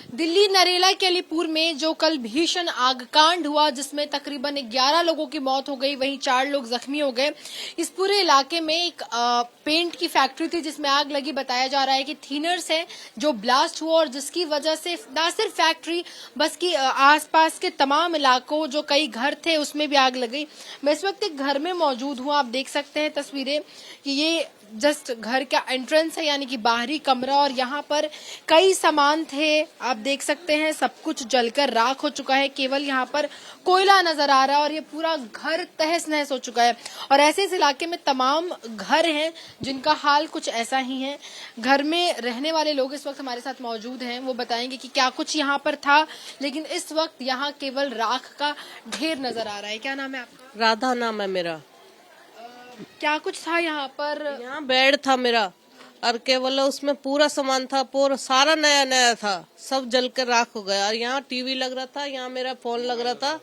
दिल्ली नरेला के अलीपुर में जो कल भीषण आगकांड हुआ जिसमें तकरीबन 11 लोगों की मौत हो गई, वहीं 4 लोग जख्मी हो गए। इस पूरे इलाके में एक पेंट की फैक्ट्री थी जिसमें आग लगी। बताया जा रहा है कि थिनर्स है जो ब्लास्ट हुआ और जिसकी वजह से न सिर्फ फैक्ट्री बल्कि आसपास के तमाम इलाकों जो कई घर थे उसमें भी आग लग गई। मैं इस वक्त एक घर में मौजूद हूँ। आप देख सकते हैं तस्वीरें कि ये जस्ट घर का एंट्रेंस है, यानी कि बाहरी कमरा, और यहाँ पर कई सामान थे। आप देख सकते हैं सब कुछ जलकर राख हो चुका है। केवल यहाँ पर कोयला नजर आ रहा है और ये पूरा घर तहस नहस हो चुका है। और ऐसे इस इलाके में तमाम घर हैं जिनका हाल कुछ ऐसा ही है। घर में रहने वाले लोग इस वक्त हमारे साथ मौजूद हैं, वो बताएंगे कि क्या कुछ यहाँ पर था, लेकिन इस वक्त यहाँ केवल राख का ढेर नजर आ रहा है। क्या नाम है आपका? राधा नाम है मेरा। क्या कुछ था यहाँ पर? यहाँ बेड था मेरा और केवल उसमें पूरा सामान था, पूरा सारा नया नया था, सब जल कर राख हो गया। और यहाँ टीवी लग रहा था, यहाँ मेरा फोन लग रहा था,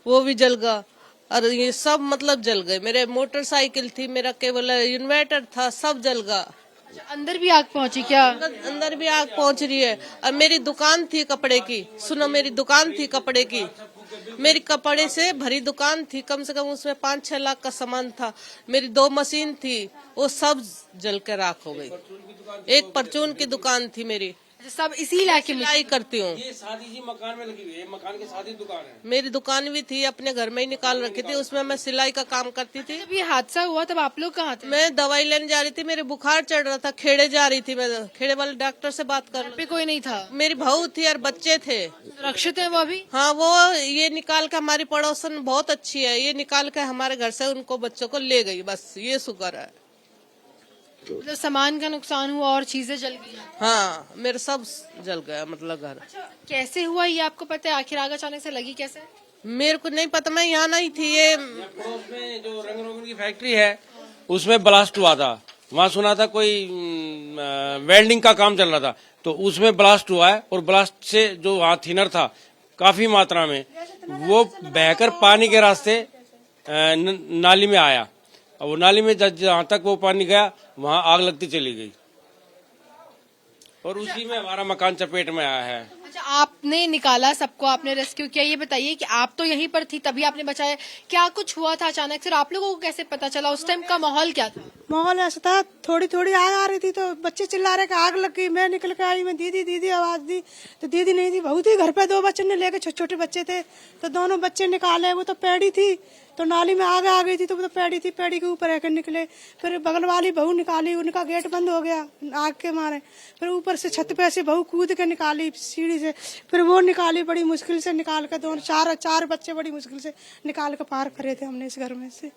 वो भी जल गया। और ये सब मतलब जल गए। मेरे मोटरसाइकिल थी, मेरा केवल इन्वर्टर था, सब जल गया। अंदर भी आग पहुंची क्या? अंदर भी आग पहुंच रही है। और मेरी दुकान थी कपड़े की, सुनो, मेरी दुकान थी कपड़े की, मेरी कपड़े से भरी दुकान थी, कम से कम उसमें 5-6 लाख का सामान था। मेरी 2 मशीन थी, वो सब जल के राख हो गई। एक परचून की दुकान थी मेरी, सब इसी इलाके में सिलाई करती हूँ। ये शादी जी मकान में लगी हुई है, मकान की शादी दुकान है। मेरी दुकान भी थी, अपने घर में ही निकाल रखी थी, उसमें मैं सिलाई का काम करती थी। जब ये हादसा हुआ तब आप लोग कहाँ थे? मैं दवाई लेने जा रही थी, मेरे बुखार चढ़ रहा था, खेड़े जा रही थी। मैं खेड़े वाले डॉक्टर से बात कर पे कोई नहीं था? मेरी बहू थी और बच्चे थे। सुरक्षित है वो अभी? हाँ, वो ये निकाल के, हमारी पड़ोसन बहुत अच्छी है, ये निकाल के हमारे घर से उनको बच्चों को ले गई, बस ये शुक्र है। मतलब सामान का नुकसान हुआ और चीजें जल गई? हाँ, मेरे सब जल गया, मतलब घर। कैसे हुआ ये आपको पता है? आखिर आग अचानक से लगी कैसे? मेरे को नहीं पता, मैं यहाँ नहीं थी। ये पड़ोस में जो रंग रोगन की फैक्ट्री है उसमें ब्लास्ट हुआ था। वहाँ सुना था कोई वेल्डिंग का काम चल रहा था, तो उसमें ब्लास्ट हुआ है। और ब्लास्ट से जो वहाँ थिनर था काफी मात्रा में, वो बहकर पानी के रास्ते नाली में आया। और वो नाली में जहाँ तक वो पानी गया वहाँ आग लगती चली गई और उसी में हमारा मकान चपेट में आया है। अच्छा, आपने निकाला सबको, आपने रेस्क्यू किया। ये बताइए कि आप तो यहीं पर थी तभी आपने बचाया, क्या कुछ हुआ था अचानक से? आप लोगों को कैसे पता चला? उस टाइम का माहौल क्या था? माहौल ऐसा था, थोड़ी थोड़ी आग आ रही थी तो बच्चे चिल्ला रहे कि आग लग गई। मैं निकल के आई, मैं दीदी दीदी आवाज दी तो दीदी नहीं थी, बहू थी घर पे। 2 बच्चे ने लेके, छोटे छोटे बच्चे थे, तो दोनों बच्चे निकाले। वो तो पैड़ी थी तो नाली में आग आ गई थी, तो वो तो पैड़ी थी, पैड़ी के ऊपर रहकर निकले। फिर बगल वाली बहू निकाली, उनका गेट बंद हो गया आग के मारे। फिर ऊपर से छत पे से बहू कूद के निकाली सीढ़ी से, फिर वो निकाली, बड़ी मुश्किल से निकाल कर। दोनों चार बच्चे बड़ी मुश्किल से निकाल कर पार करे थे हमने इस घर में से।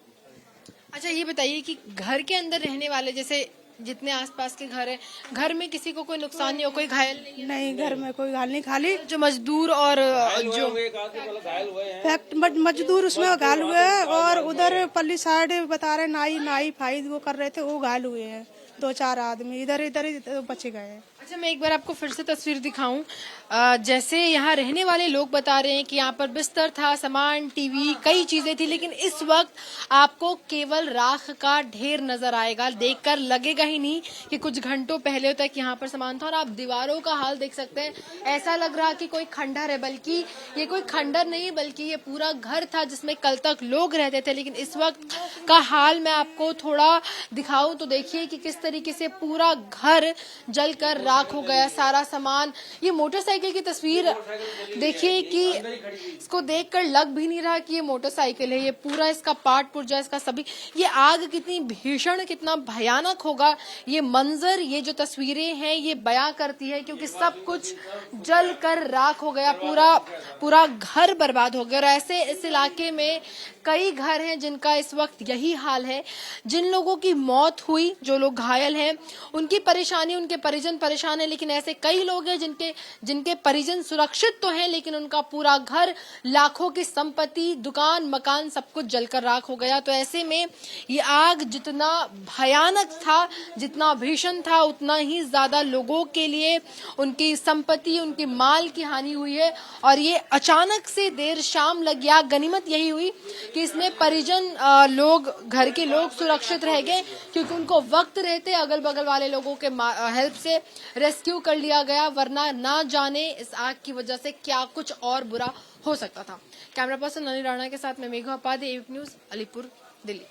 अच्छा, ये बताइए कि घर के अंदर रहने वाले, जैसे जितने आसपास के घर हैं, घर में किसी को कोई नुकसान नहीं हो, कोई घायल नहीं है? नहीं, घर में कोई घायल नहीं, खाली जो मजदूर और जो मजदूर उसमें घायल हुए हैं। और उधर पल्ली साइड बता रहे नाई फाई वो कर रहे थे, वो घायल हुए हैं 2-4 आदमी। इधर ही बचे गए हैं। अच्छा, मैं एक बार आपको फिर से तस्वीर दिखाऊं। जैसे यहाँ रहने वाले लोग बता रहे हैं कि यहाँ पर बिस्तर था, सामान, टीवी, कई चीजें थी, लेकिन इस वक्त आपको केवल राख का ढेर नजर आएगा। देखकर लगेगा ही नहीं कि कुछ घंटों पहले तक यहाँ पर सामान था। और आप दीवारों का हाल देख सकते हैं, ऐसा लग रहा कि कोई खंडर है, बल्कि ये कोई खंडर नहीं बल्कि ये पूरा घर था जिसमें कल तक लोग रहते थे। लेकिन इस वक्त का हाल मैं आपको थोड़ा दिखाऊं तो देखिए कि किस तरीके से पूरा घर जलकर राख हो गया, सारा सामान। ये मोटरसाइकिल की तस्वीर देखिए कि इसको देखकर लग भी नहीं रहा कि ये मोटरसाइकिल है। ये पूरा इसका पार्ट पुर्जा, इसका सभी, ये आग कितनी भीषण, कितना भयानक होगा ये मंजर, ये जो तस्वीरें हैं ये बयां करती है, क्योंकि सब कुछ जलकर राख हो गया, पूरा घर बर्बाद हो गया। और ऐसे इस इलाके में कई घर हैं जिनका इस वक्त यही हाल है। जिन लोगों की मौत हुई, जो लोग घायल हैं, उनकी परेशानी, उनके परिजन परेशान है, लेकिन ऐसे कई लोग हैं जिनके परिजन सुरक्षित तो हैं, लेकिन उनका पूरा घर, लाखों की संपत्ति, दुकान, मकान, सब कुछ जलकर राख हो गया। तो ऐसे में ये आग जितना भयानक था, जितना भीषण था, उतना ही ज्यादा लोगों के लिए उनकी संपत्ति, उनके माल की हानि हुई है। और ये अचानक से देर शाम लगी आग। गनीमत यही हुई कि इसमें परिजन लोग, घर के लोग सुरक्षित रह गए, क्योंकि उनको वक्त रहते अगल बगल वाले लोगों के हेल्प से रेस्क्यू कर लिया गया, वरना ना जाने इस आग की वजह से क्या कुछ और बुरा हो सकता था। कैमरा पर्सन अनिल राणा के साथ मैं मेघा उपाध्याय, न्यूज, अलीपुर, दिल्ली।